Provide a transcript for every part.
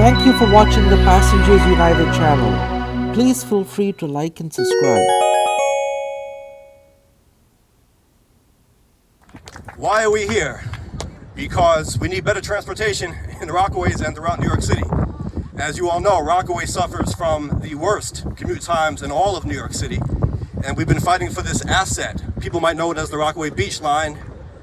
Thank you for watching the Passengers United channel. Please feel free to like and subscribe. Why are we here? Because we need better transportation in the Rockaways and throughout New York City. As you all know, Rockaway suffers from the worst commute times in all of New York City, and we've been fighting for this asset. People might know it as the Rockaway Beach Line,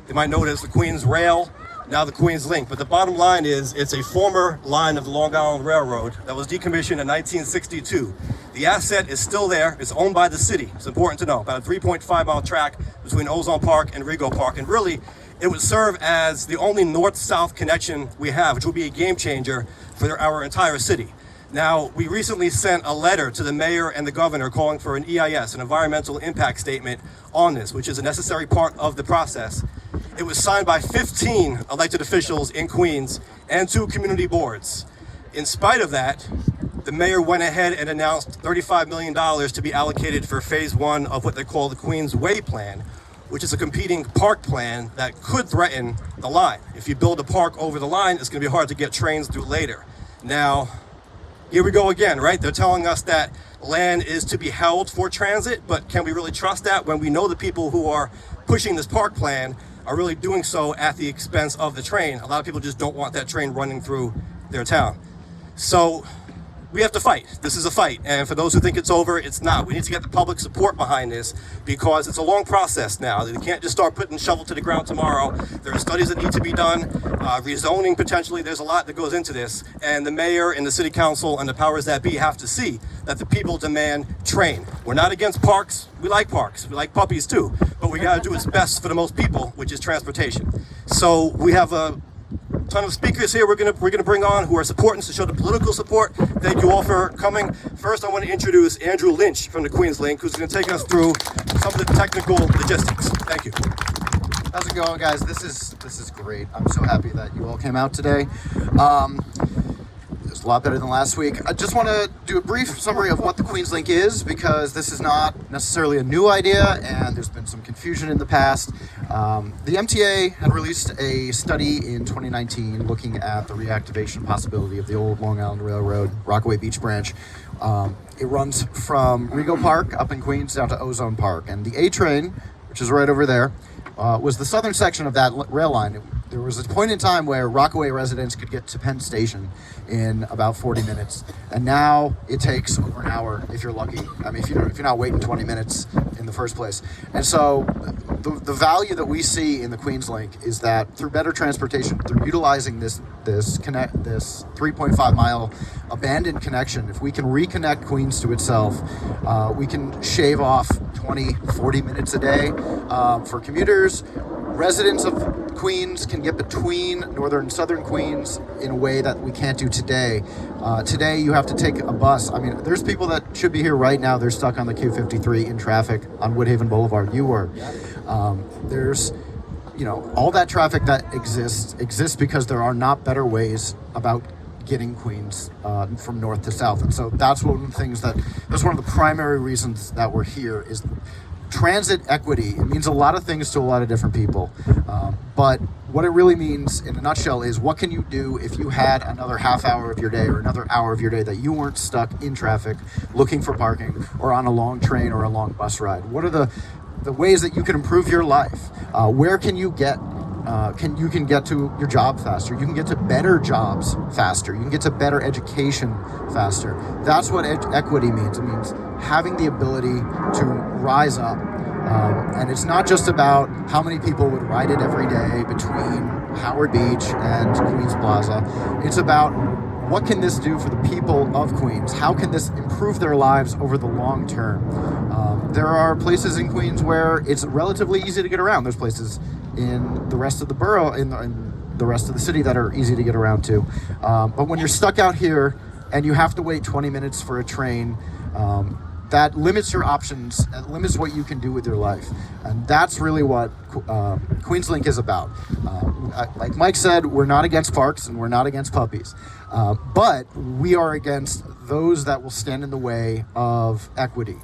they might know it as the Queens Rail, now the QueensLink, but the bottom line is it's a former line of the Long Island Railroad that was decommissioned in 1962. The asset is still there, it's owned by the city, it's important to know, about a 3.5-mile track between Ozone Park and Rego Park, and really it would serve as the only north-south connection we have, which will be a game changer for our entire city. Now, we recently sent a letter to the mayor and the governor calling for an EIS, an environmental impact statement on this, which is a necessary part of the process. It was signed by 15 elected officials in Queens and 2 community boards. In spite of that, the mayor went ahead and announced $35 million to be allocated for phase 1 of what they call the Queens Way Plan, which is a competing park plan that could threaten the line. If you build a park over the line, it's going to be hard to get trains through later. Now, here we go again, right? They're telling us that land is to be held for transit, but can we really trust that when we know the people who are pushing this park plan are really doing so at the expense of the train? A lot of people just don't want that train running through their town. So we have to fight. This is a fight, and for those who think it's over, it's not. We need to get the public support behind this because it's a long process now. They can't just start putting shovel to the ground tomorrow. There are studies that need to be done, rezoning potentially. There's a lot that goes into this, and the mayor and the city council and the powers that be have to see that the people demand train. We're not against parks. We like parks. We like puppies too, but we got to do what's best for the most people, which is transportation. So we have a ton of speakers here we're gonna bring on who are supporting to show the political support. Thank you all for coming. First, I want to introduce Andrew Lynch from the QueensLink, who's going to take us through some of the technical logistics. Thank you. How's it going, guys? This is great. I'm so happy that you all came out today. It's a lot better than last week. I just want to do a brief summary of what the QueensLink is, because this is not necessarily a new idea and there's been some confusion in the past. The MTA had released a study in 2019 looking at the reactivation possibility of the old Long Island Railroad Rockaway Beach branch. It runs from Rego Park up in Queens down to Ozone Park, and the A train, which is right over there, was the southern section of that rail line. There was a point in time where Rockaway residents could get to Penn Station in about 40 minutes, and now it takes over an hour if you're lucky. I mean, if you're not waiting 20 minutes in the first place. And so the value that we see in the QueensLink is that through better transportation, through utilizing this 3.5-mile abandoned connection, if we can reconnect Queens to itself, we can shave off 20-40 minutes a day for commuters. Residents of Queens can get between northern and southern Queens in a way that we can't do today. Today you have to take a bus. I mean, there's people that should be here right now. They're stuck on the Q53 in traffic on Woodhaven Boulevard. You were. There's, all that traffic that exists because there are not better ways about getting Queens from north to south. And so that's one of the primary reasons that we're here is transit equity. It means a lot of things to a lot of different people, but what it really means in a nutshell is what can you do if you had another half hour of your day or another hour of your day that you weren't stuck in traffic looking for parking or on a long train or a long bus ride? What are the ways that you can improve your life? Where can you get you can get to your job faster. You can get to better jobs faster. You can get to better education faster. That's what equity means. It means having the ability to rise up. And it's not just about how many people would ride it every day between Howard Beach and Queens Plaza. It's about what can this do for the people of Queens? How can this improve their lives over the long term? There are places in Queens where it's relatively easy to get around. There's places in the rest of the borough, in the rest of the city that are easy to get around to. But when you're stuck out here and you have to wait 20 minutes for a train, that limits your options and limits what you can do with your life. And that's really what QueensLink is about. Like Mike said, we're not against parks and we're not against puppies. But we are against those that will stand in the way of equity.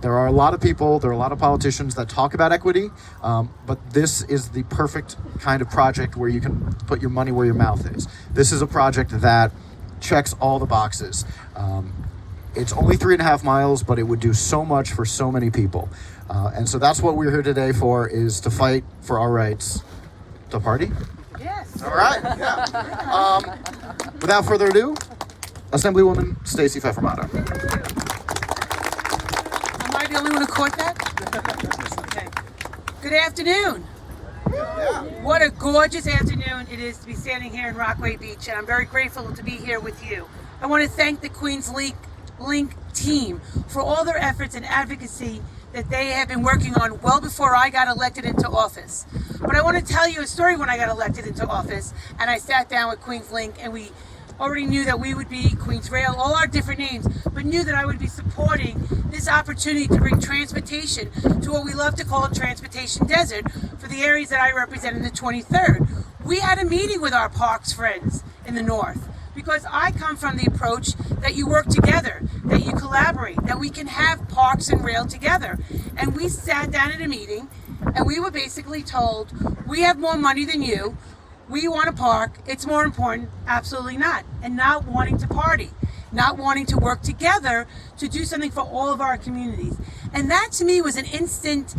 There are a lot of people, there are a lot of politicians that talk about equity, but this is the perfect kind of project where you can put your money where your mouth is. This is a project that checks all the boxes. It's only 3.5 miles, but it would do so much for so many people. And so that's what we're here today for, is to fight for our rights. To party? Yes. All right, yeah. Without further ado, Assemblywoman Stacey Feffermato. Am I the only one who caught that? Okay. Good afternoon. Yeah. What a gorgeous afternoon it is to be standing here in Rockaway Beach, and I'm very grateful to be here with you. I want to thank the QueensLink team for all their efforts and advocacy that they have been working on well before I got elected into office. But I want to tell you a story when I got elected into office, and I sat down with QueensLink, and we already knew that we would be Queens Rail, all our different names, but knew that I would be supporting this opportunity to bring transportation to what we love to call a transportation desert for the areas that I represent in the 23rd. We had a meeting with our parks friends in the north, because I come from the approach that you work together, that you collaborate, that we can have parks and rail together. And we sat down at a meeting, and we were basically told, we have more money than you, we want a park, it's more important. Absolutely not. And not wanting to party, not wanting to work together to do something for all of our communities. And that to me was an instant,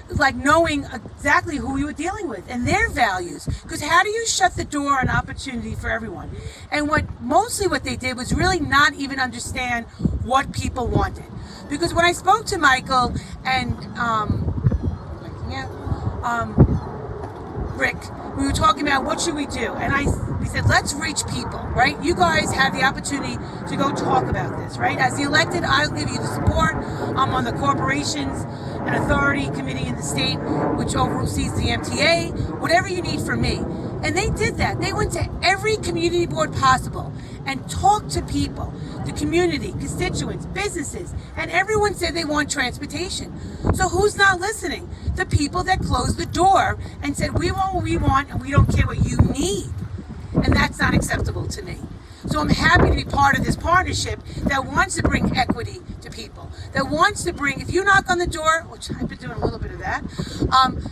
like knowing exactly who we were dealing with and their values. Because how do you shut the door on opportunity for everyone? And mostly what they did was really not even understand what people wanted. Because when I spoke to Michael and Rick, we were talking about what should we do, and we said, let's reach people, right? You guys have the opportunity to go talk about this, right? As the elected, I'll give you the support. I'm on the corporations and authority committee in the state, which oversees the MTA, whatever you need from me. And they did that. They went to every community board possible and talked to people, the community, constituents, businesses, and everyone said they want transportation. So who's not listening? The people that closed the door and said, we want what we want and we don't care what you need. And that's not acceptable to me. So I'm happy to be part of this partnership that wants to bring equity to people, that wants to bring, if you knock on the door, which I've been doing a little bit of that,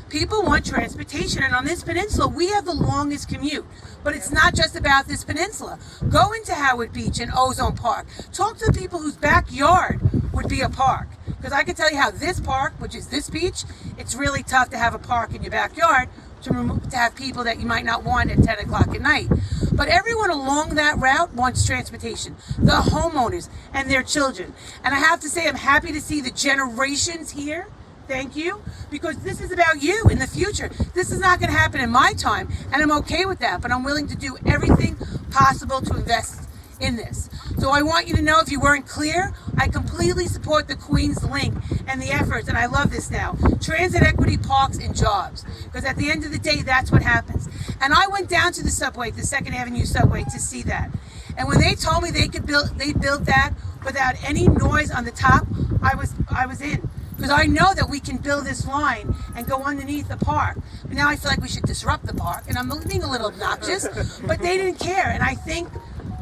people want transportation. And on this peninsula, we have the longest commute. But it's not just about this peninsula. Go into Howard Beach and Ozone Park. Talk to the people whose backyard would be a park. Because I can tell you how this park, which is this beach, it's really tough to have a park in your backyard to have people that you might not want at 10 o'clock at night. But everyone along that route wants transportation, the homeowners and their children. And I have to say, I'm happy to see the generations here. Thank you, because this is about you in the future. This is not going to happen in my time, and I'm okay with that, but I'm willing to do everything possible to invest in this. So I want you to know, if you weren't clear, I completely support the QueensLink and the efforts, and I love this now, transit equity, parks, and jobs, because at the end of the day, that's what happens. And I went down to the subway, the 2nd Avenue subway, to see that. And when they told me they built that without any noise on the top, I was in. Because I know that we can build this line and go underneath the park. But now I feel like we should disrupt the park, and I'm being a little obnoxious, but they didn't care. And I think,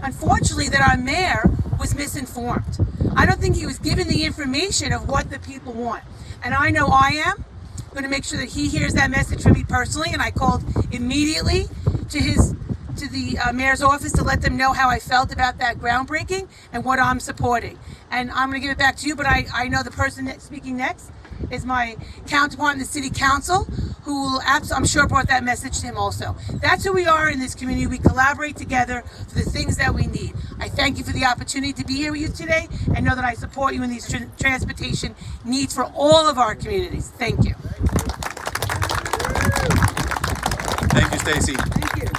unfortunately, that our mayor was misinformed. I don't think he was given the information of what the people want. And I know I am going to make sure that he hears that message from me personally, and I called immediately to the mayor's office to let them know how I felt about that groundbreaking and what I'm supporting. And I'm going to give it back to you, but I know the person that's speaking next is my counterpart in the city council, who will I'm sure brought that message to him also. That's who we are in this community. We collaborate together for the things that we need. I thank you for the opportunity to be here with you today, and know that I support you in these transportation needs for all of our communities. Thank you. Thank you, Stacey. Thank you.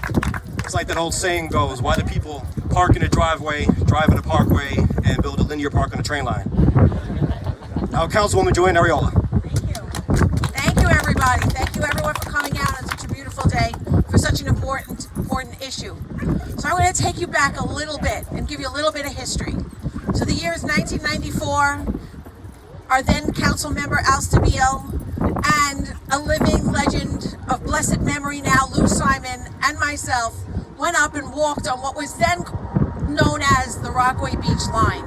It's like that old saying goes, why do people park in a driveway, drive in a parkway, and build a linear park on a train line? Now, Councilwoman Joanne Ariola. Thank you. Thank you, everybody. Thank you, everyone, for coming out on such a beautiful day for such an important issue. So I'm going to take you back a little bit and give you a little bit of history. So the year is 1994. Our then council member, Al Stabile, and a living legend of blessed memory now, Lou Simon, and myself, went up and walked on what was then known as the Rockaway Beach line.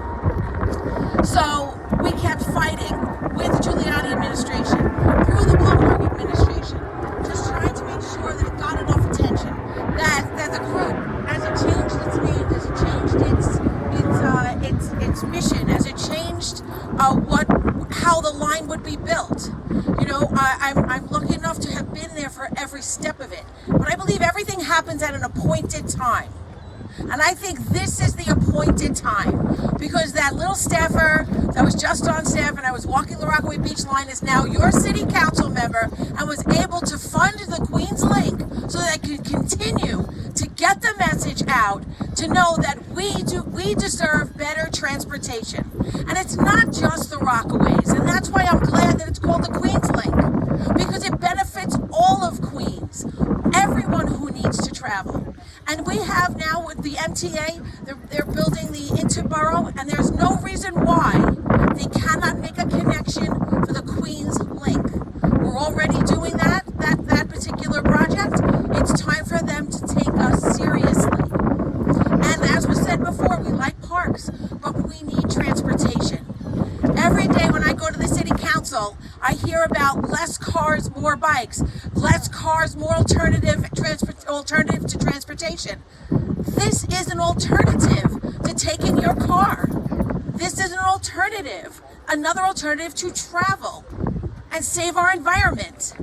So we kept fighting with the Giuliani administration, through the Bloomberg administration, just trying to make sure that it got enough attention, that the group, as it changed its name, as it changed its line would be built. You know, I'm lucky enough to have been there for every step of it. But I believe everything happens at an appointed time. And I think this is the appointed time, because that little staffer that was just on staff and I was walking the Rockaway Beach line is now your city council member and was able to fund the QueensLink so that I could continue to get the message out to know that we deserve better transportation. And it's not just the Rockaways, and that's why I'm glad that it's called the QueensLink, because it benefits all of Queens, everyone who needs to travel. And we have now with the MTA, they're building the interborough, and there's no reason why they cannot make a connection for the Queens Link. We're already doing that particular project. It's time for them to take us seriously. And as was said before, we like parks, but we need transportation. Every day when I go to the city council, I hear about less cars, more bikes, less cars, more alternative to transportation. This is an alternative to taking your car. This is an alternative, another alternative to travel and save our environment.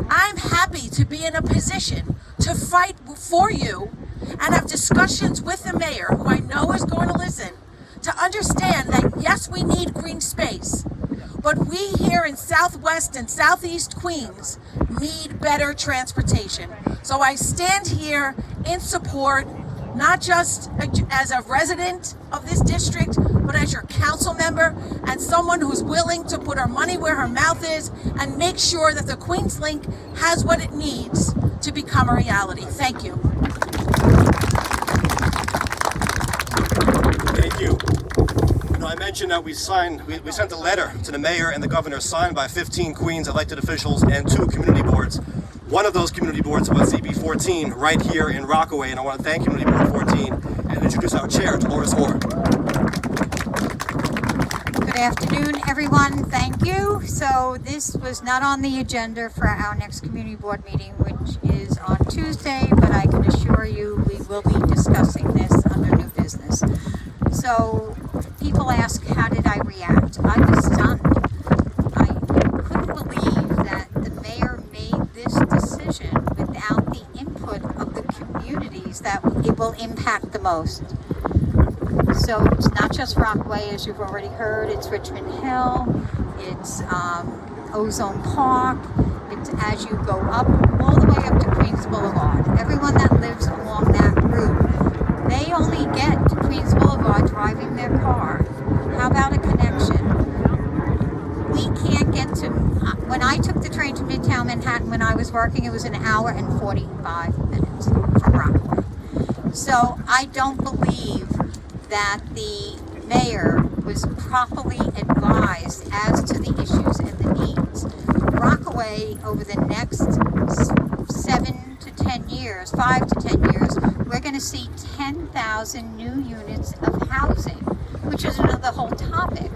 I'm happy to be in a position to fight for you and have discussions with the mayor, who I know is going to listen, to understand that yes, we need green space, but we here in Southwest and Southeast Queens need better transportation. So I stand here in support, not just as a resident of this district, but as your council member and someone who's willing to put her money where her mouth is and make sure that the QueensLink has what it needs to become a reality. Thank you. Thank you. You know, I mentioned that we sent a letter to the mayor and the governor signed by 15 Queens elected officials and 2 community boards. One of those community boards was CB 14 right here in Rockaway, and I want to thank Community Board 14 and introduce our chair, Dolores Orr. Good afternoon, everyone. Thank you. So this was not on the agenda for our next community board meeting, which is on Tuesday, but I can assure you we will be discussing this under new business. So people ask, how did I react? I was stunned. I couldn't believe that the mayor made this decision without the input of the communities that it will impact the most. So it's not just Rockaway, as you've already heard, it's Richmond Hill, it's Ozone Park, it's as you go up, all the way up to Queens Boulevard. Everyone that lives along that route, they only get to Queens Boulevard driving their car. How about a connection? We can't get to, when I took the train to Midtown Manhattan when I was working, it was an hour and 45 minutes from Rockaway. So I don't believe that the mayor was properly advised as to the issues and the needs. Rockaway, over the next 7 to 10 years, 5 to 10 years, we're going to see 10,000 new units of housing, which is another whole topic.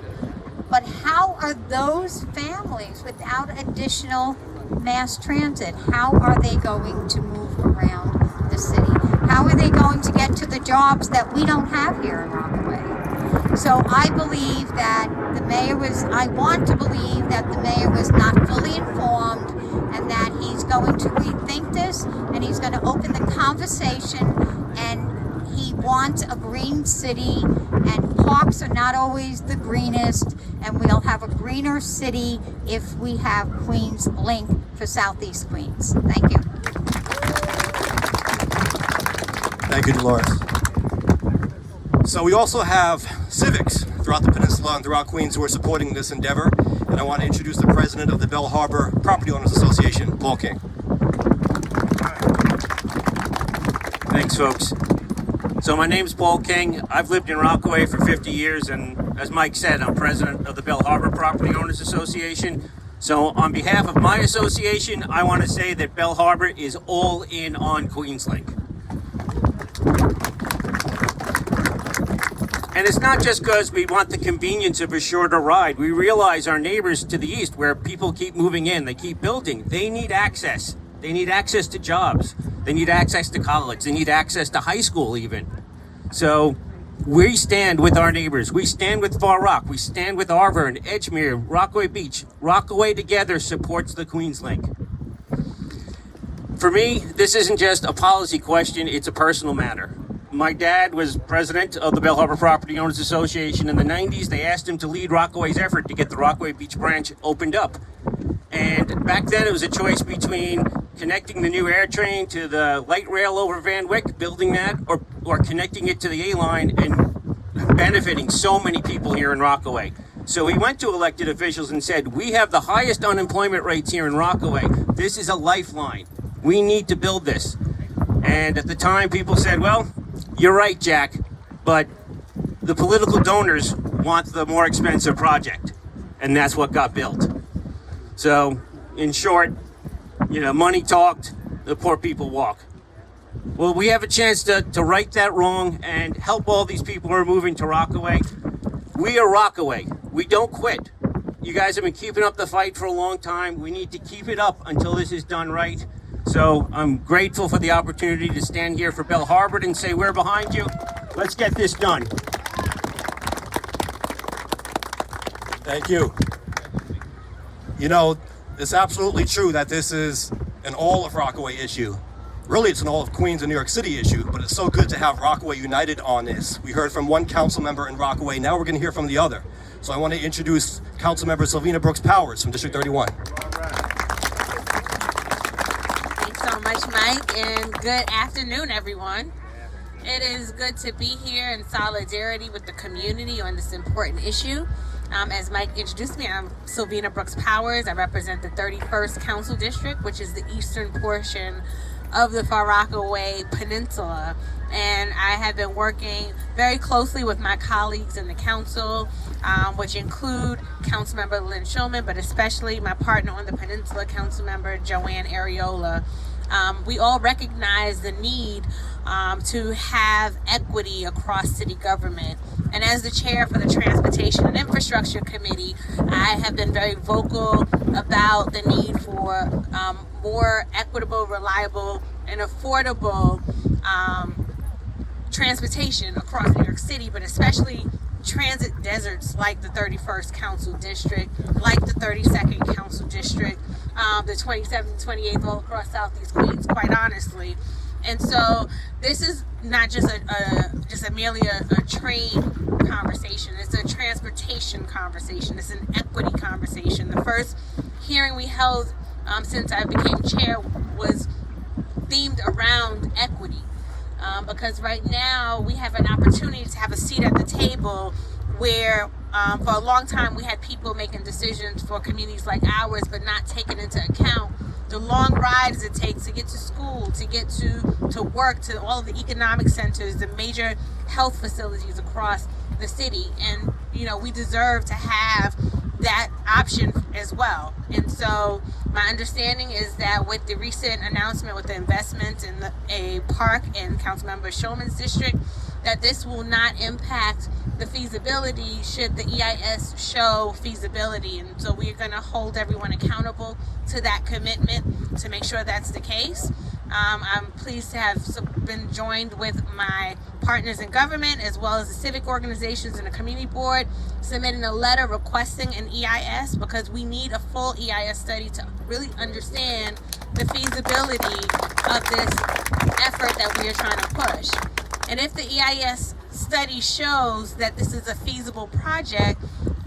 But how are those families without additional mass transit? How are they going to move around the city? How are they going to get to the jobs that we don't have here in Rockaway? So I believe that I want to believe that the mayor was not fully informed and that he's going to rethink this and he's going to open the conversation, and he wants a green city, and parks are not always the greenest, and we'll have a greener city if we have QueensLink for Southeast Queens. Thank you. Thank you, Dolores. So we also have civics throughout the peninsula and throughout Queens who are supporting this endeavor, and I want to introduce the president of the Bell Harbor Property Owners Association, Paul King. Thanks, folks. So my name's Paul King. I've lived in Rockaway for 50 years, and as Mike said, I'm president of the Bell Harbor Property Owners Association. So on behalf of my association, I want to say that Bell Harbor is all in on QueensLink. And it's not just because we want the convenience of a shorter ride. We realize our neighbors to the east, where people keep moving in, they keep building, they need access. They need access to jobs. They need access to college. They need access to high school even. So we stand with our neighbors. We stand with Far Rock. We stand with Arverne, Edgemere, Rockaway Beach. Rockaway together supports the QueensLink. For me, this isn't just a policy question, it's a personal matter. My dad was president of the Bell Harbor Property Owners Association in the 90s. They asked him to lead Rockaway's effort to get the Rockaway Beach branch opened up. And back then it was a choice between connecting the new air train to the light rail over Van Wyck, building that, or connecting it to the A-line and benefiting so many people here in Rockaway. So he went to elected officials and said, we have the highest unemployment rates here in Rockaway. This is a lifeline. We need to build this. And at the time, people said, well, you're right, Jack, but the political donors want the more expensive project. And that's what got built. So, in short, money talked, the poor people walk. Well, we have a chance to right that wrong and help all these people who are moving to Rockaway. We are Rockaway. We don't quit. You guys have been keeping up the fight for a long time. We need to keep it up until this is done right. So I'm grateful for the opportunity to stand here for Bell Harbor and say we're behind you. Let's get this done. Thank you. It's absolutely true that this is an all of Rockaway issue. Really, it's an all of Queens and New York City issue, but it's so good to have Rockaway united on this. We heard from one council member in Rockaway, now we're going to hear from the other. So I want to introduce Council Member Sylvina Brooks Powers from District 31. Thanks so much, Mike, and good afternoon, everyone. It is good to be here in solidarity with the community on this important issue. As Mike introduced me, I'm Sylvina Brooks Powers. I represent the 31st Council District, which is the eastern portion of the Far Rockaway Peninsula. And I have been working very closely with my colleagues in the council, which include Councilmember Lynn Shulman, but especially my partner on the Peninsula, Councilmember Joanne Areola. We all recognize the need to have equity across city government. And as the chair for the Transportation and Infrastructure Committee, I have been very vocal about the need for more equitable, reliable, and affordable transportation across New York City, but especially transit deserts like the 31st Council District, like the 32nd Council District, the 27th, 28th, all across Southeast Queens, quite honestly. And so this is not just merely a train conversation. It's a transportation conversation. It's an equity conversation. The first hearing we held since I became chair was themed around equity. Because right now we have an opportunity to have a seat at the table where for a long time we had people making decisions for communities like ours, but not taking into account the long rides it takes to get to school, to get to work, to all of the economic centers, the major health facilities across the city. And, we deserve to have that option as well. And so my understanding is that with the recent announcement with the investment in a park in Councilmember Shulman's district, that this will not impact the feasibility should the EIS show feasibility. And so we're going to hold everyone accountable to that commitment to make sure that's the case. I'm pleased to have been joined with my partners in government as well as the civic organizations and the community board, submitting a letter requesting an EIS because we need a full EIS study to really understand the feasibility of this effort that we are trying to push. And if the EIS study shows that this is a feasible project,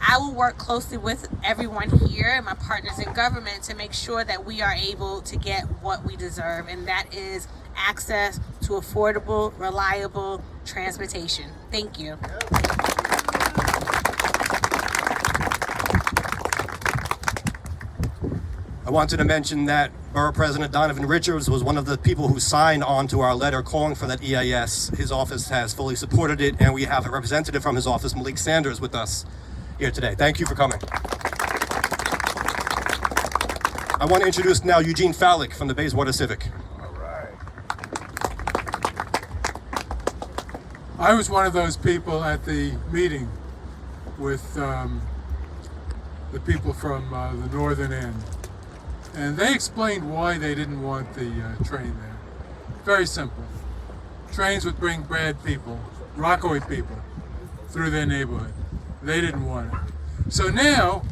I will work closely with everyone here and my partners in government to make sure that we are able to get what we deserve, and that is access to affordable, reliable transportation. Thank you. I wanted to mention that Borough President Donovan Richards was one of the people who signed on to our letter calling for that EIS. His office has fully supported it, and we have a representative from his office, Malik Sanders, with us here today. Thank you for coming. I want to introduce now Eugene Fallick from the Bayswater Civic. I was one of those people at the meeting with the people from the northern end. And they explained why they didn't want the train there. Very simple. Trains would bring bad people Rockaway people through their neighborhood. They didn't want it. So now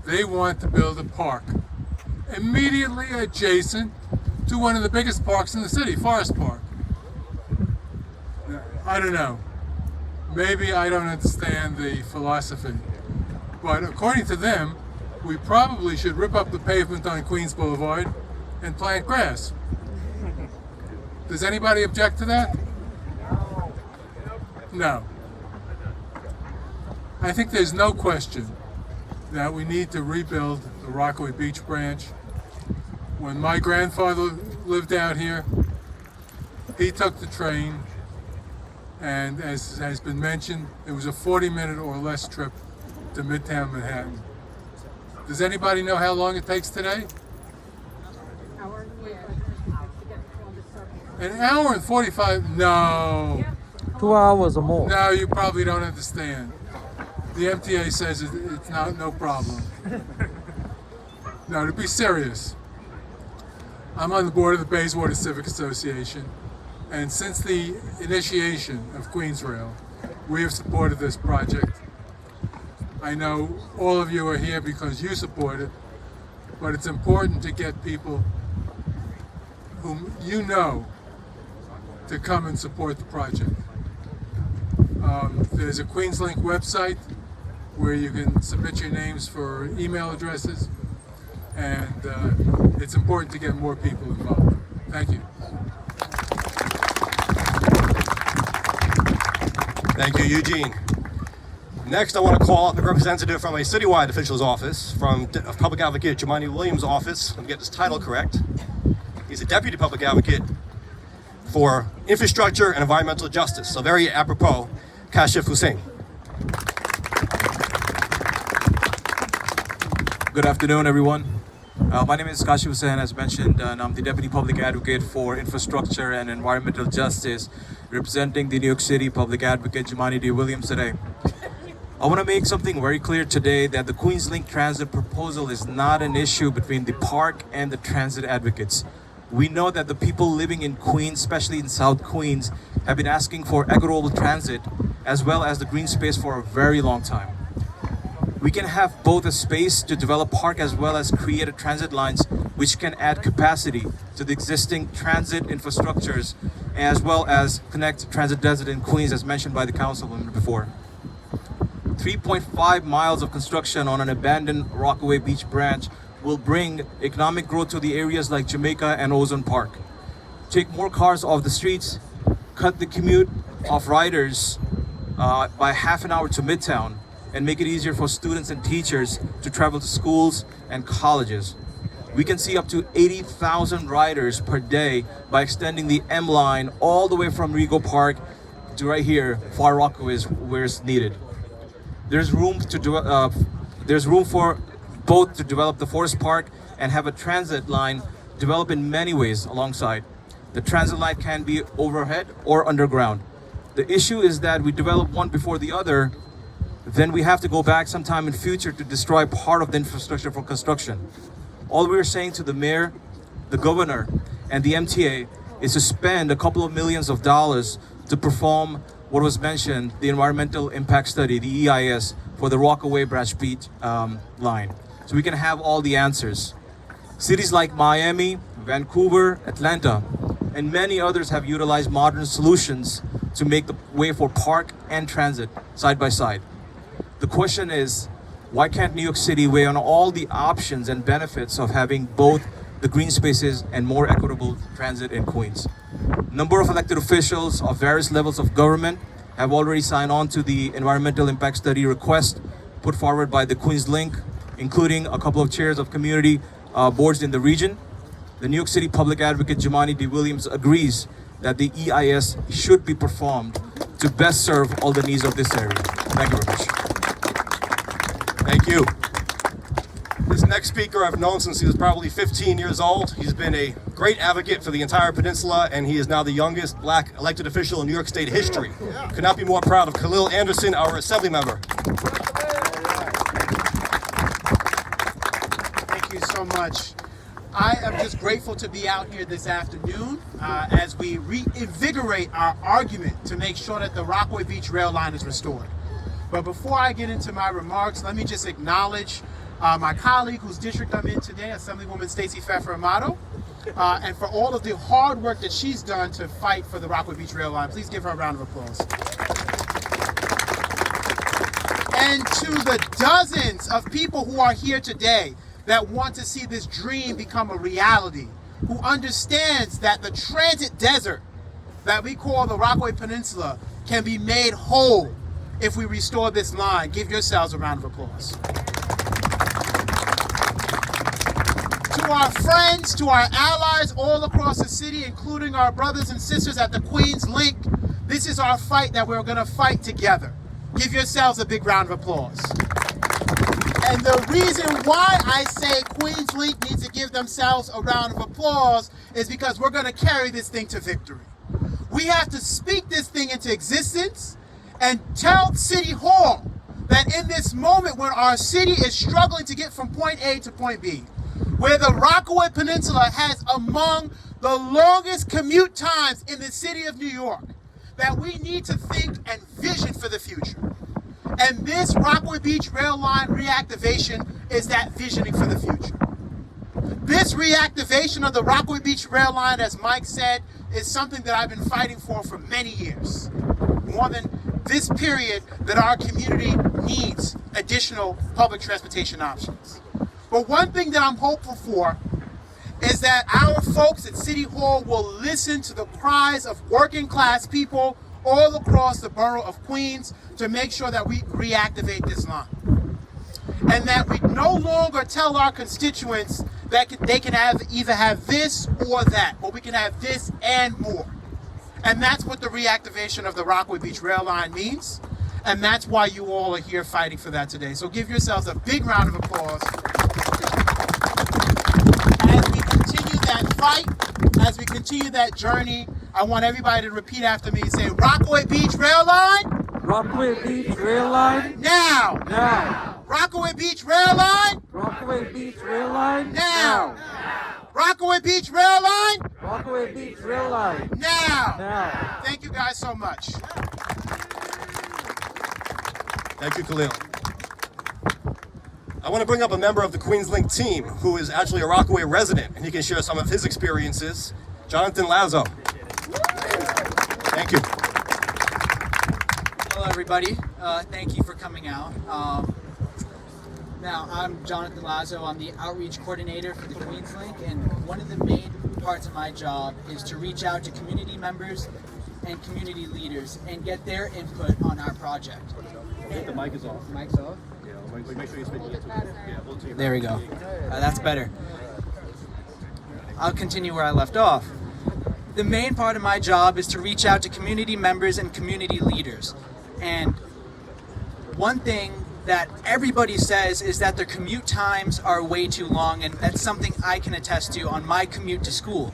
they want to build a park immediately adjacent to one of the biggest parks in the city, Forest Park. I don't know. Maybe I don't understand the philosophy. But according to them, we probably should rip up the pavement on Queens Boulevard and plant grass. Does anybody object to that? No. I think there's no question that we need to rebuild the Rockaway Beach branch. When my grandfather lived out here, he took the train, and as has been mentioned, it was a 40-minute or less trip to Midtown Manhattan. Does anybody know how long it takes today? An hour and 45? No. 2 hours or more. No, you probably don't understand. The MTA says it's no problem. No, to be serious, I'm on the board of the Bayswater Civic Association, and since the initiation of Queensrail, we have supported this project. I know all of you are here because you support it, but it's important to get people whom you know to come and support the project. There's a QueensLink website where you can submit your names for email addresses, and it's important to get more people involved. Thank you. Thank you, Eugene. Next, I want to call out the representative from a citywide official's office, from Public Advocate Jemani Williams' office. Let me get this title correct. He's a Deputy Public Advocate for Infrastructure and Environmental Justice. So very apropos, Kashif Hussain. Good afternoon, everyone. My name is Kashif Hussain, as mentioned, and I'm the Deputy Public Advocate for Infrastructure and Environmental Justice, representing the New York City Public Advocate Jemani D. Williams today. I want to make something very clear today that the QueensLink transit proposal is not an issue between the park and the transit advocates. We know that the people living in Queens, especially in South Queens, have been asking for equitable transit as well as the green space for a very long time. We can have both a space to develop park as well as create a transit lines which can add capacity to the existing transit infrastructures as well as connect transit desert in Queens, as mentioned by the councilwoman before. 3.5 miles of construction on an abandoned Rockaway Beach branch will bring economic growth to the areas like Jamaica and Ozone Park. Take more cars off the streets, cut the commute of riders by half an hour to Midtown, and make it easier for students and teachers to travel to schools and colleges. We can see up to 80,000 riders per day by extending the M line all the way from Rego Park to right here, Far Rockaway, where it's needed. There's room for both to develop the Forest Park and have a transit line develop in many ways alongside. The transit line can be overhead or underground. The issue is that we develop one before the other, then we have to go back sometime in future to destroy part of the infrastructure for construction. All we're saying to the mayor, the governor, and the MTA is to spend a couple of millions of dollars to perform what was mentioned, the environmental impact study, the EIS, for the Rockaway Branch Beach line. So we can have all the answers. Cities like Miami, Vancouver, Atlanta, and many others have utilized modern solutions to make the way for park and transit side by side. The question is, why can't New York City weigh on all the options and benefits of having both the green spaces and more equitable transit in Queens? Number of elected officials of various levels of government have already signed on to the environmental impact study request put forward by the QueensLink, including a couple of chairs of community boards in the region. The New York City Public Advocate Jemani D. Williams agrees that the EIS should be performed to best serve all the needs of this area. Thank you very much. Thank you. This next speaker I've known since he was probably 15 years old. He's been a great advocate for the entire peninsula, and he is now the youngest black elected official in New York State history. Could not be more proud of Khalil Anderson, our assembly member. Thank you so much. I am just grateful to be out here this afternoon as we reinvigorate our argument to make sure that the Rockaway Beach rail line is restored. But before I get into my remarks, let me just acknowledge my colleague whose district I'm in today, Assemblywoman Stacey Pfeffer Amato, and for all of the hard work that she's done to fight for the Rockaway Beach rail line. Please give her a round of applause. And to the dozens of people who are here today that want to see this dream become a reality, who understands that the transit desert that we call the Rockaway Peninsula can be made whole if we restore this line. Give yourselves a round of applause. To our friends, to our allies all across the city, including our brothers and sisters at the QueensLink, this is our fight that we're going to fight together. Give yourselves a big round of applause. And the reason why I say QueensLink needs to give themselves a round of applause is because we're going to carry this thing to victory. We have to speak this thing into existence and tell City Hall that in this moment when our city is struggling to get from point A to point B, where the Rockaway Peninsula has among the longest commute times in the city of New York, that we need to think and vision for the future. And this Rockaway Beach rail line reactivation is that visioning for the future. This reactivation of the Rockaway Beach rail line, as Mike said, is something that I've been fighting for many years. More than this period that our community needs additional public transportation options. But one thing that I'm hopeful for is that our folks at City Hall will listen to the cries of working class people all across the borough of Queens to make sure that we reactivate this line. And that we no longer tell our constituents that they can either have this or that, but we can have this and more. And that's what the reactivation of the Rockaway Beach rail line means. And that's why you all are here fighting for that today. So give yourselves a big round of applause. As we continue that fight, as we continue that journey, I want everybody to repeat after me and say, Rockaway Beach rail line. Rockaway Beach rail line. Now. Now. Rockaway Beach rail line. Rockaway Beach rail line. Now. Rockaway Beach rail line. Rockaway Beach rail line. Now. Now. Thank you guys so much. Thank you, Khalil. I want to bring up a member of the QueensLink team who is actually a Rockaway resident, and he can share some of his experiences. Jonathan Lazo. Thank you. Hello, everybody. Thank you for coming out. Now, I'm Jonathan Lazo. I'm the outreach coordinator for the QueensLink, and one of the main parts of my job is to reach out to community members and community leaders and get their input on our project. I think the mic is off. Mic's off? Yeah, make sure you speak into it. Yeah, hold to your There we go. That's better. I'll continue where I left off. The main part of my job is to reach out to community members and community leaders. And one thing that everybody says is that their commute times are way too long, and that's something I can attest to on my commute to school.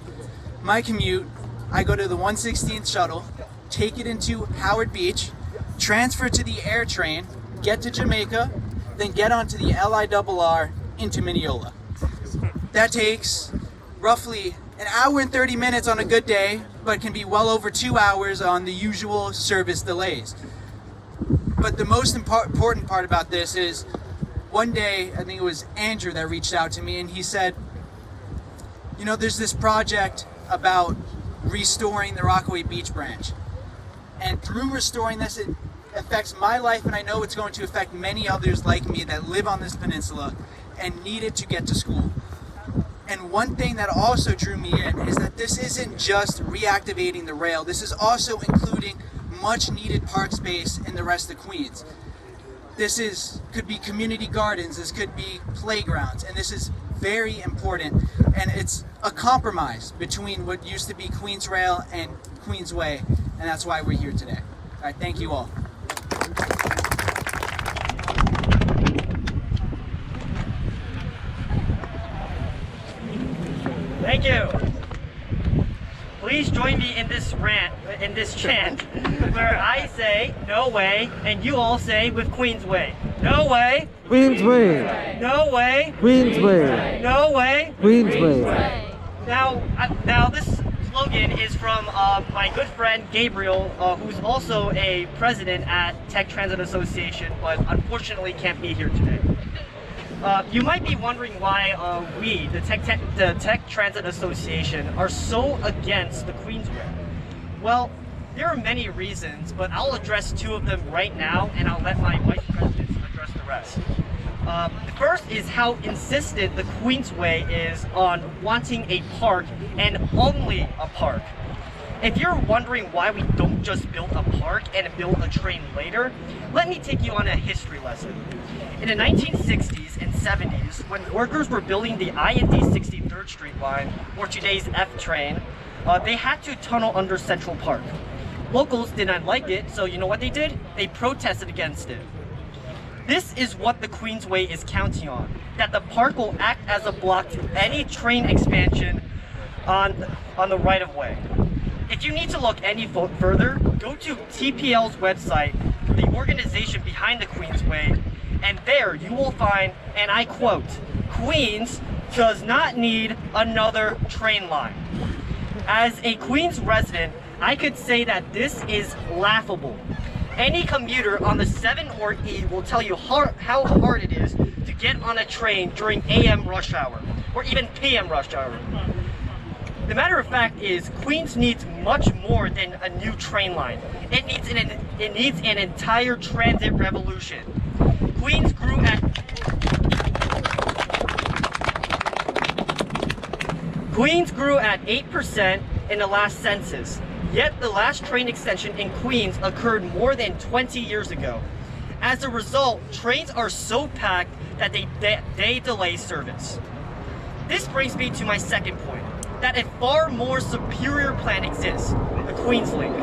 My commute, I go to the 116th shuttle, take it into Howard Beach, transfer to the air train, get to Jamaica, then get onto the LIRR into Mineola. That takes roughly an hour and 30 minutes on a good day, but can be well over 2 hours on the usual service delays. But the most important part about this is one day, I think it was Andrew that reached out to me, and he said, you know, there's this project about restoring the Rockaway Beach branch. And through restoring this, it affects my life, and I know it's going to affect many others like me that live on this peninsula and need it to get to school. And one thing that also drew me in is that this isn't just reactivating the rail, this is also including much needed park space in the rest of Queens. This could be community gardens, this could be playgrounds, and this is very important, and it's a compromise between what used to be Queens Rail and Queensway, and that's why we're here today. All right, thank you all. Thank you. Please join me in this rant, in this chant, where I say, no way, and you all say, with Queensway. No way. Queensway. No way. Queensway. No way. Queensway. Now this slogan is from my good friend Gabriel, who's also a president at Tech Transit Association, but unfortunately can't be here today. You might be wondering why we, the Tech Transit Association, are so against the Queensway. Well, there are many reasons, but I'll address two of them right now, and I'll let my vice presidents address the rest. The first is how insistent the Queensway is on wanting a park, and only a park. If you're wondering why we don't just build a park and build a train later, let me take you on a history lesson. In the 1960s and 70s, when workers were building the I&D 63rd Street line, or today's F train, they had to tunnel under Central Park. Locals did not like it, so you know what they did? They protested against it. This is what the Queensway is counting on, that the park will act as a block to any train expansion on the right-of-way. If you need to look any further, go to TPL's website, the organization behind the Queensway, and there you will find, and I quote, "Queens does not need another train line." As a Queens resident, I could say that this is laughable. Any commuter on the 7 or E will tell you how hard it is to get on a train during AM rush hour, or even PM rush hour. The matter of fact is, Queens needs much more than a new train line. It needs an entire transit revolution. Queens grew at 8% in the last census. Yet the last train extension in Queens occurred more than 20 years ago. As a result, trains are so packed that they delay service. This brings me to my second point, that a far more superior plan exists, the QueensLink.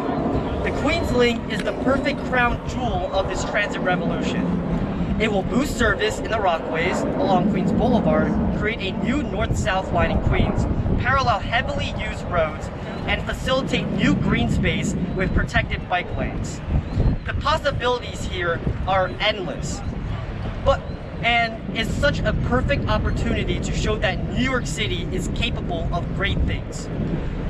The QueensLink is the perfect crown jewel of this transit revolution. It will boost service in the Rockaways along Queens Boulevard, create a new north-south line in Queens, parallel heavily used roads, and facilitate new green space with protected bike lanes. The possibilities here are endless, and it's such a perfect opportunity to show that New York City is capable of great things.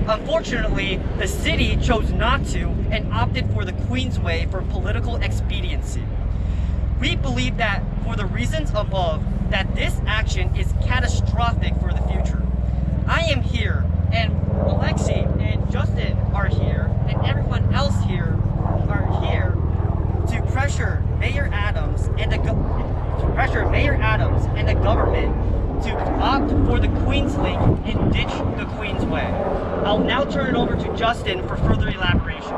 Unfortunately, the city chose not to and opted for the Queensway for political expediency. We believe that, for the reasons above, that this action is catastrophic for the future. I am here, and Alexi and Justin are here, and everyone else here are here to pressure Mayor Adams and the government to opt for the QueensLink and ditch the Queensway. I'll now turn it over to Justin for further elaboration.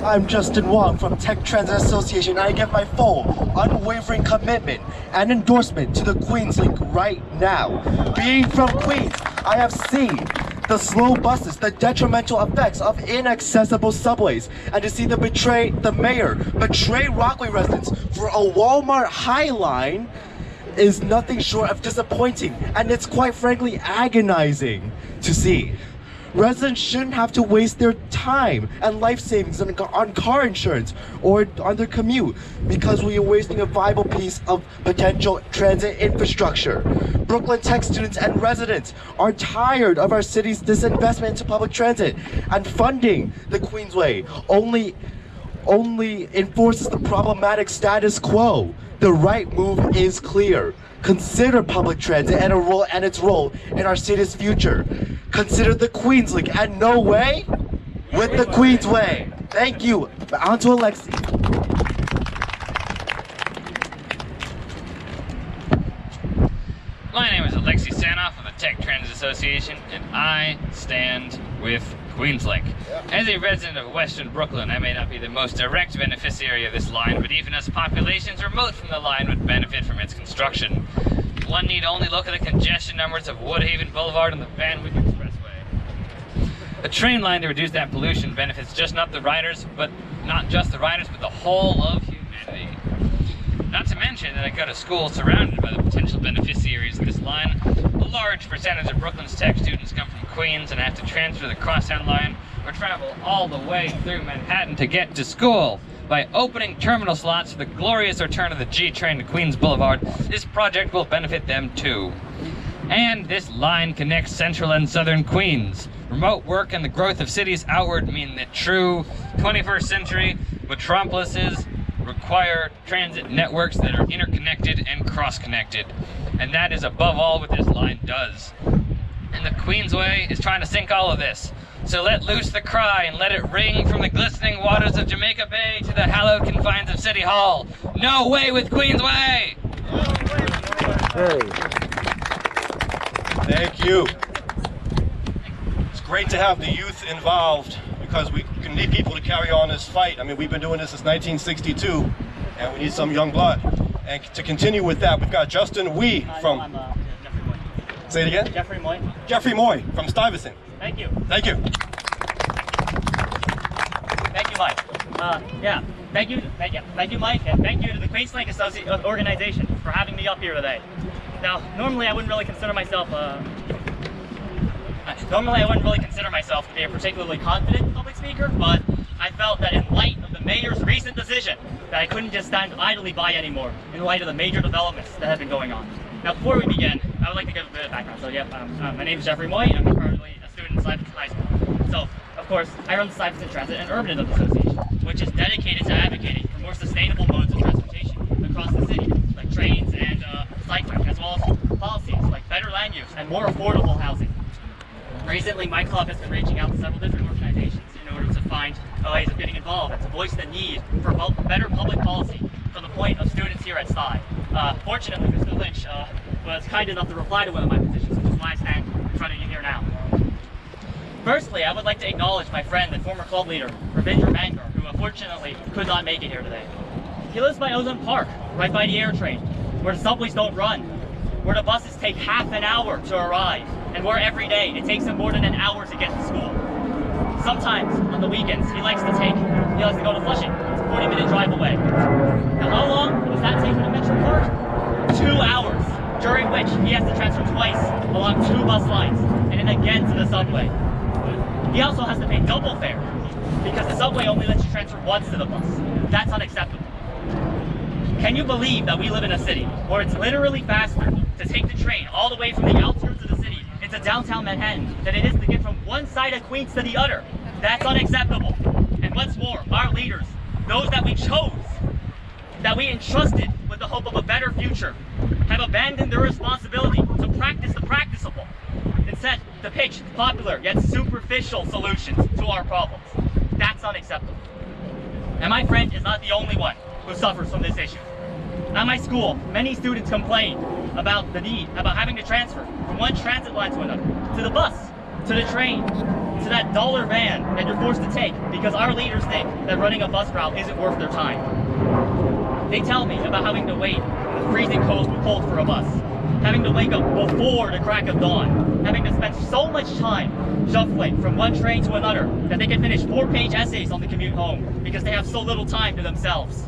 I'm Justin Wong from Tech Transit Association, and I give my full, unwavering commitment and endorsement to the QueensLink right now. Being from Queens, I have seen the slow buses, the detrimental effects of inaccessible subways, and to see the mayor betray Rockaway residents for a Walmart High Line is nothing short of disappointing, and it's quite frankly agonizing to see. Residents shouldn't have to waste their time and life savings on car insurance or on their commute because we are wasting a vital piece of potential transit infrastructure. Brooklyn Tech students and residents are tired of our city's disinvestment into public transit, and funding the Queensway only enforces the problematic status quo. The right move is clear. Consider public transit and its role in our city's future. Consider the QueensLink and no way with the Queensway. Thank you. On to Alexi. My name is Alexi Sanoff of the Tech Transit Association, and I stand with QueensLink. As a resident of Western Brooklyn, I may not be the most direct beneficiary of this line, but even as populations remote from the line would benefit from its construction. One need only look at the congestion numbers of Woodhaven Boulevard and the Van Wyck Expressway. A train line to reduce that pollution benefits not just the riders, but the whole of humanity. Not to mention that I go to school surrounded by the potential beneficiaries of this line, A large percentage of Brooklyn's tech students come from Queens and have to transfer the crosstown line or travel all the way through Manhattan to get to school. By opening terminal slots for the glorious return of the G train to Queens Boulevard, this project will benefit them too. And this line connects central and southern Queens. Remote work and the growth of cities outward mean that true 21st century metropolises require transit networks that are interconnected and cross-connected. And that is above all what this line does. And the Queensway is trying to sink all of this. So let loose the cry and let it ring from the glistening waters of Jamaica Bay to the hallowed confines of City Hall. No way with Queensway! Thank you. It's great to have the youth involved because we need people to carry on this fight. I mean, we've been doing this since 1962, and we need some young blood. And to continue with that, we've got Justin Wee from... Jeffrey Moy. Say it again? Jeffrey Moy. Jeffrey Moy from Stuyvesant. Thank you. Thank you. Thank you, Mike. Thank you, Mike, and thank you to the QueensLink organization for having me up here today. Now, normally I wouldn't really consider myself to be a particularly confident public speaker, but I felt that in light of the mayor's recent decision, that I couldn't just stand idly by anymore in light of the major developments that have been going on. Now, before we begin, I would like to give a bit of background. So, my name is Jeffrey Moy, and I'm currently a student in Stuyvesant High School. So, of course, I run the Stuyvesant Transit and Urbanism Association, which is dedicated to advocating for more sustainable modes of transportation across the city, like trains and cycling, as well as policies like better land use and more affordable housing. Recently, my club has been reaching out to several different organizations in order to find ways of getting involved and to voice the need for better public policy from the point of students here at Sty. Fortunately, Mr. Lynch was kind enough to reply to one of my petitions, which is why I stand in front of you here now. Firstly, I would like to acknowledge my friend and former club leader, Ravindra Mangar, who unfortunately could not make it here today. He lives by Ozone Park, right by the air train, where the subways don't run, where the buses take half an hour to arrive, and where every day it takes him more than an hour to get to school. Sometimes, on the weekends, he likes to go to Flushing. It's a 40-minute drive away. Now, how long does that take for the Metro Card? 2 hours, during which he has to transfer twice along 2 bus lines, and then again to the subway. He also has to pay double fare, because the subway only lets you transfer once to the bus. That's unacceptable. Can you believe that we live in a city where it's literally faster to take the train all the way from the outskirts of the city into downtown Manhattan than it is to get from one side of Queens to the other? That's unacceptable. And what's more, our leaders, those that we chose, that we entrusted with the hope of a better future, have abandoned their responsibility to practice the practicable, instead to pitch popular yet superficial solutions to our problems. That's unacceptable. And my friend is not the only one who suffers from this issue. At my school, many students complain about having to transfer from one transit line to another, to the bus, to the train, to that dollar van that you're forced to take because our leaders think that running a bus route isn't worth their time. They tell me about having to wait in the freezing cold for a bus, having to wake up before the crack of dawn, having to spend so much time shuffling from one train to another that they can finish 4-page essays on the commute home because they have so little time to themselves.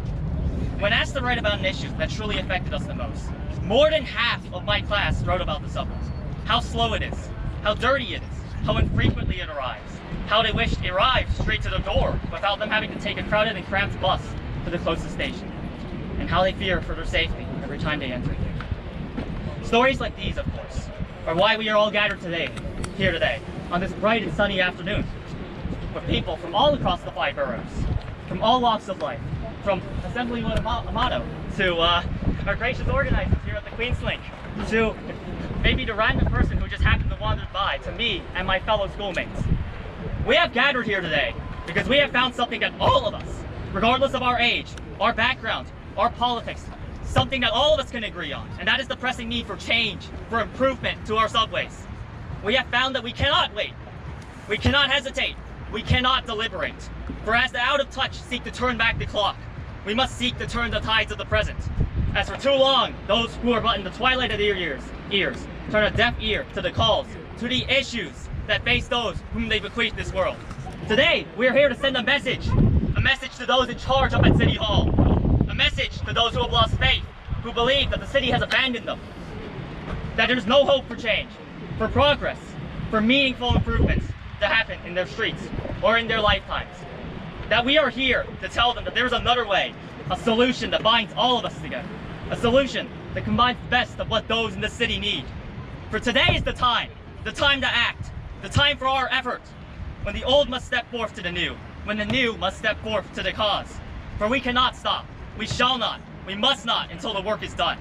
When asked to write about an issue that truly affected us the most, more than half of my class wrote about the subways. How slow it is, how dirty it is, how infrequently it arrives, how they wish it arrived straight to the door without them having to take a crowded and cramped bus to the closest station, and how they fear for their safety every time they enter here. Stories like these, of course, are why we are all gathered here today, on this bright and sunny afternoon, with people from all across the 5 boroughs, from all walks of life, from Assemblywoman Amato to our gracious organizers here at the QueensLink, to maybe the random person who just happened to wander by, to me and my fellow schoolmates. We have gathered here today because we have found something that all of us, regardless of our age, our background, our politics, something that all of us can agree on, and that is the pressing need for change, for improvement to our subways. We have found that we cannot wait, we cannot hesitate, we cannot deliberate. For as the out of touch seek to turn back the clock, we must seek to turn the tides of the present. As for too long, those who are but in the twilight of their ears turn a deaf ear to the calls, to the issues that face those whom they bequeath this world. Today, we are here to send a message to those in charge up at City Hall, a message to those who have lost faith, who believe that the city has abandoned them. that there's no hope for change, for progress, for meaningful improvements to happen in their streets or in their lifetimes. That we are here to tell them that there's another way, a solution that binds all of us together, a solution that combines the best of what those in the city need. For today is the time to act, the time for our efforts, when the old must step forth to the new, when the new must step forth to the cause. For we cannot stop, we shall not, we must not until the work is done.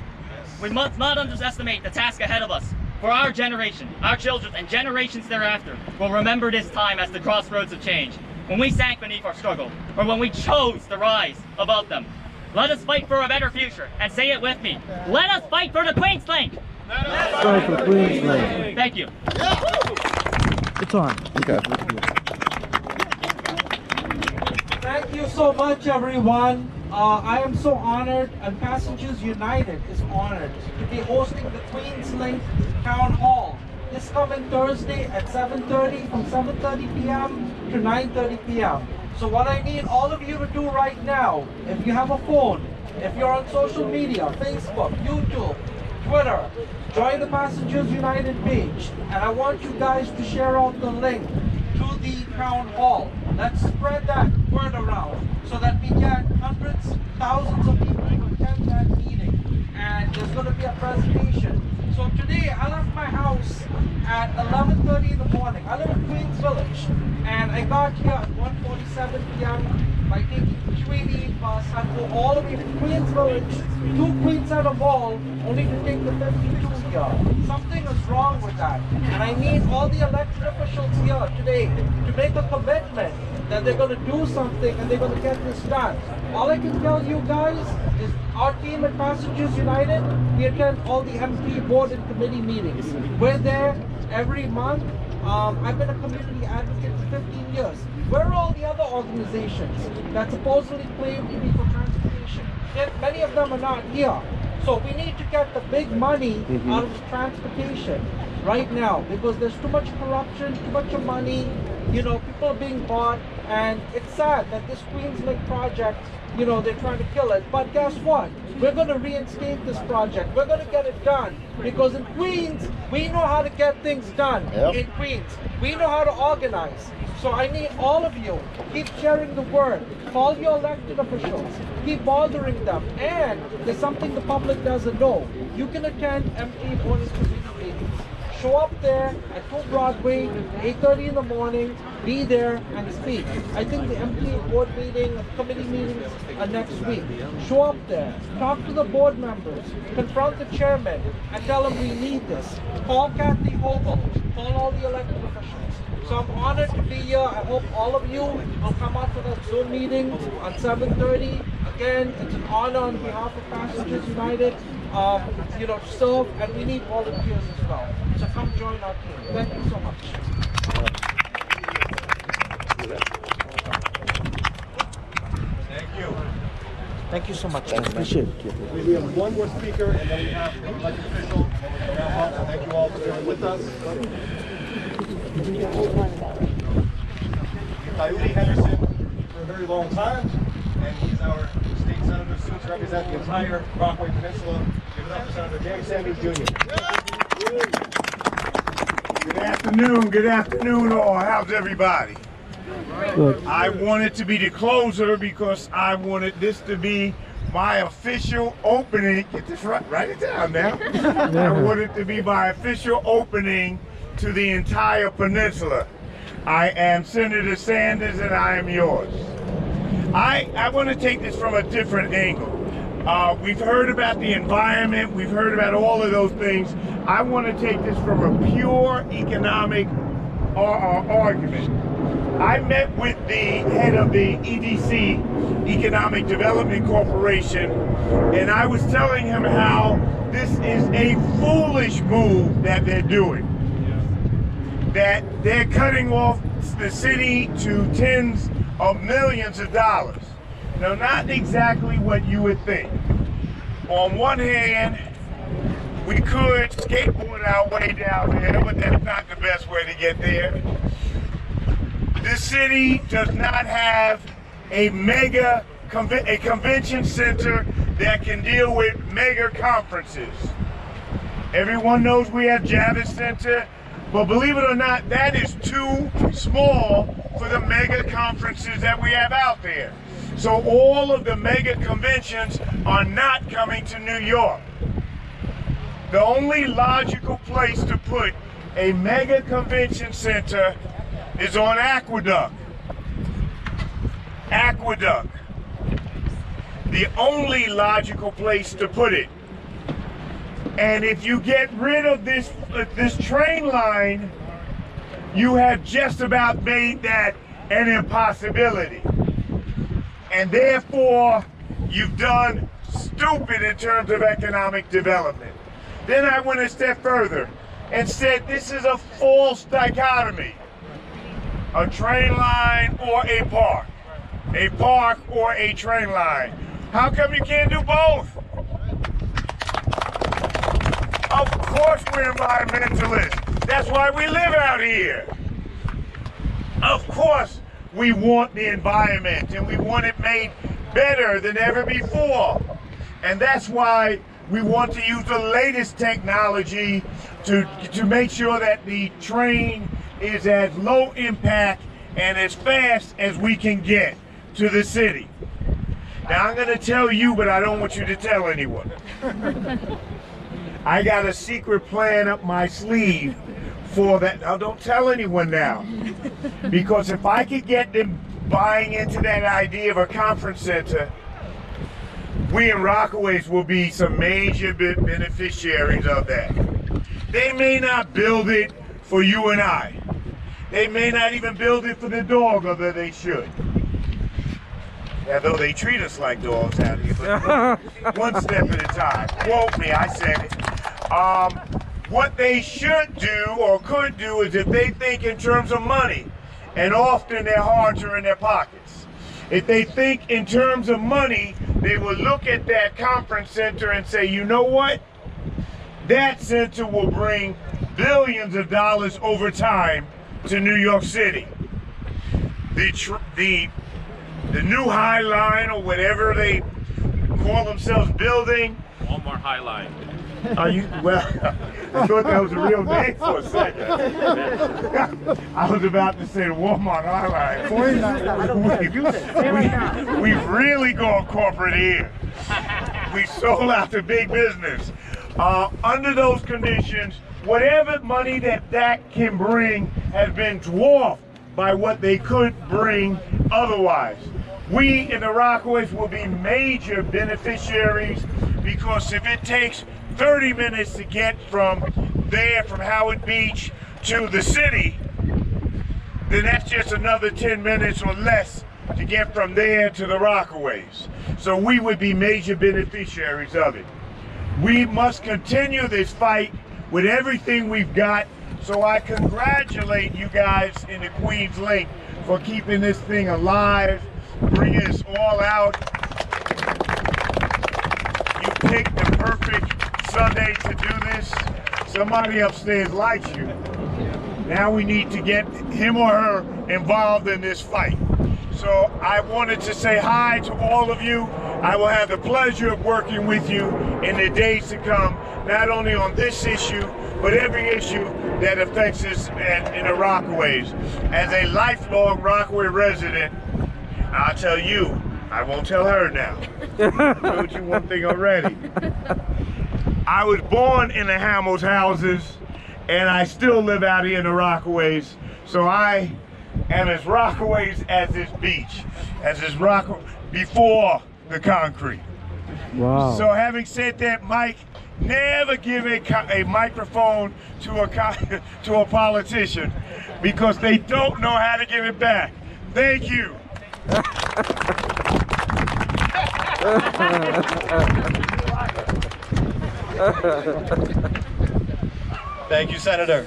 We must not underestimate the task ahead of us. For our generation, our children, and generations thereafter will remember this time as the crossroads of change, when we sank beneath our struggle, or when we chose to rise above them. Let us fight for a better future, and say it with me. Let us fight for the QueensLink! Fight for QueensLink. Thank you. It's on. Okay. Thank you so much, everyone. I am so honored, and Passengers United is honored to be hosting the QueensLink Town Hall this coming Thursday at 7:30, from 7:30 p.m. to 9:30 p.m. So what I need all of you to do right now, if you have a phone, if you're on social media, Facebook, YouTube, Twitter, join the Passengers United page, and I want you guys to share out the link to the town hall. Let's spread that word around so that we get hundreds, thousands of people to attend that meeting. And there's going to be a presentation. So today I left my house at 11:30 in the morning. I live in Queens Village, and I got here at 1:47 p.m. by taking the 3D bus. I go all the way from Queens Village to Queens Center Mall, only to take the 52 here. Something is wrong with that, and I need all the elected officials here today to make a commitment that they're going to do something and they're going to get this done. All I can tell you guys is our team at Passengers United, we attend all the MP board and committee meetings. We're there every month. I've been a community advocate for 15 years. Where are all the other organizations that supposedly claim to be for transportation? Yet many of them are not here. So we need to get the big money out of transportation right now, because there's too much corruption, too much of money, you know, people are being bought, and it's sad that this QueensLink project, you know, they're trying to kill it. But guess what? We're going to reinstate this project. We're going to get it done, because in Queens, we know how to get things done. In Queens, we know how to organize. So I need all of you, keep sharing the word, call your elected officials, keep bothering them, and there's something the public doesn't know. You can attend MT board and committee meetings. Show up there at 2 Broadway, 8:30 in the morning, be there and speak. I think the MT board meeting, committee meetings are next week. Show up there, talk to the board members, confront the chairman, and tell them we need this. Call Kathy Hogle, call all the elected officials. So I'm honored to be here. I hope all of you will come out for that Zoom meeting on 7:30. Again, it's an honor on behalf of Passengers United, you know, to serve, and we need volunteers as well. So come join our team. Thank you so much. Thank you. Thank you so much. I appreciate it. We have one more speaker, and then we have the elected official. Thank you all for being with us. Coyote Henderson for a very long time, and he's our state senator soon to represent the entire Rockaway Peninsula. Give it up for Senator Jamie Sanders Jr. Good afternoon all. How's everybody? Good. I wanted to be the closer because I wanted this to be my official opening. Get this right, write it down now. I wanted to be my official opening to the entire peninsula. I am Senator Sanders and I am yours. I want to take this from a different angle. We've heard about the environment, we've heard about all of those things. I want to take this from a pure economic argument. I met with the head of the EDC, Economic Development Corporation, and I was telling him how this is a foolish move that they're doing. That they're cutting off the city to tens of millions of dollars. Now, not exactly what you would think. On one hand, we could skateboard our way down there, but that's not the best way to get there. This city does not have a convention center that can deal with mega conferences. Everyone knows we have Javits Center, but believe it or not, that is too small for the mega conferences that we have out there. So all of the mega conventions are not coming to New York. The only logical place to put a mega convention center is on Aqueduct. Aqueduct. The only logical place to put it. And if you get rid of this train line, you have just about made that an impossibility. And therefore, you've done stupid in terms of economic development. Then I went a step further and said this is a false dichotomy. A train line or a park. A park or a train line. How come you can't do both? Of course we're environmentalists. That's why we live out here. Of course we want the environment and we want it made better than ever before. And that's why we want to use the latest technology to make sure that the train is as low impact and as fast as we can get to the city. Now I'm going to tell you, but I don't want you to tell anyone. I got a secret plan up my sleeve for that. Now don't tell anyone now. Because if I could get them buying into that idea of a conference center, we in Rockaways will be some major beneficiaries of that. They may not build it for you and I. They may not even build it for the dog, although they should. Although they treat us like dogs out here, but one step at a time. Quote me, I said it. What they should do or could do is if they think in terms of money, and often their hearts are in their pockets. If they think in terms of money, they will look at that conference center and say, you know what? That center will bring billions of dollars over time to New York City. The new High Line or whatever they call themselves building. Walmart High Line. Are you, well, I thought that was a real name for a second. I was about to say the Walmart High Line. We've really gone corporate here. We sold out to big business. Under those conditions, whatever money that can bring has been dwarfed by what they could bring otherwise. We in the Rockaways will be major beneficiaries because if it takes 30 minutes to get from there, from Howard Beach to the city, then that's just another 10 minutes or less to get from there to the Rockaways. So we would be major beneficiaries of it. We must continue this fight with everything we've got. So I congratulate you guys in the QueensLink for keeping this thing alive, bringing us all out. You picked the perfect Sunday to do this. Somebody upstairs likes you. Now we need to get him or her involved in this fight. So I wanted to say hi to all of you. I will have the pleasure of working with you in the days to come, not only on this issue, but every issue that affects us in the Rockaways. As a lifelong Rockaway resident, I'll tell you, I won't tell her now. I told you one thing already. I was born in the Hamels houses, and I still live out here in the Rockaways. So I am as Rockaways as this beach, as this before the concrete. Wow. So having said that, Mike, never give a microphone to a politician because they don't know how to give it back. Thank you. Thank you, Senator.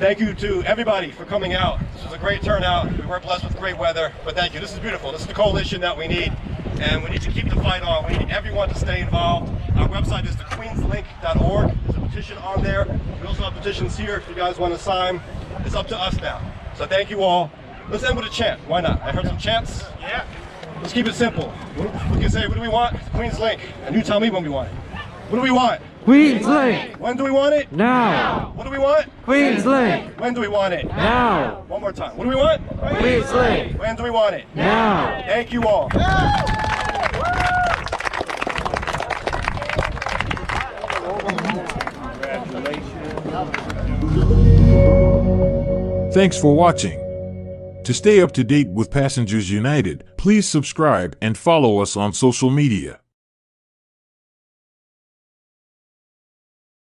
Thank you to everybody for coming out. This was a great turnout. We were blessed with great weather, but thank you. This is beautiful. This is the coalition that we need, and we need to keep the fight on. We need everyone to stay involved. Our website is thequeenslink.org. There's a petition on there. We also have petitions here if you guys want to sign. It's up to us now. So thank you all. Let's end with a chant. Why not? I heard some chants. Yeah. Let's keep it simple. We can say, what do we want? QueensLink. And you tell me when we want it. What do we want? QueensLink. When do we want it? Now. What do we want? QueensLink. When do we want it? Now. One more time. What do we want? QueensLink. When do we want it? Now. Thank you all. Thanks for watching. To stay up to date with Passengers United, please subscribe and follow us on social media.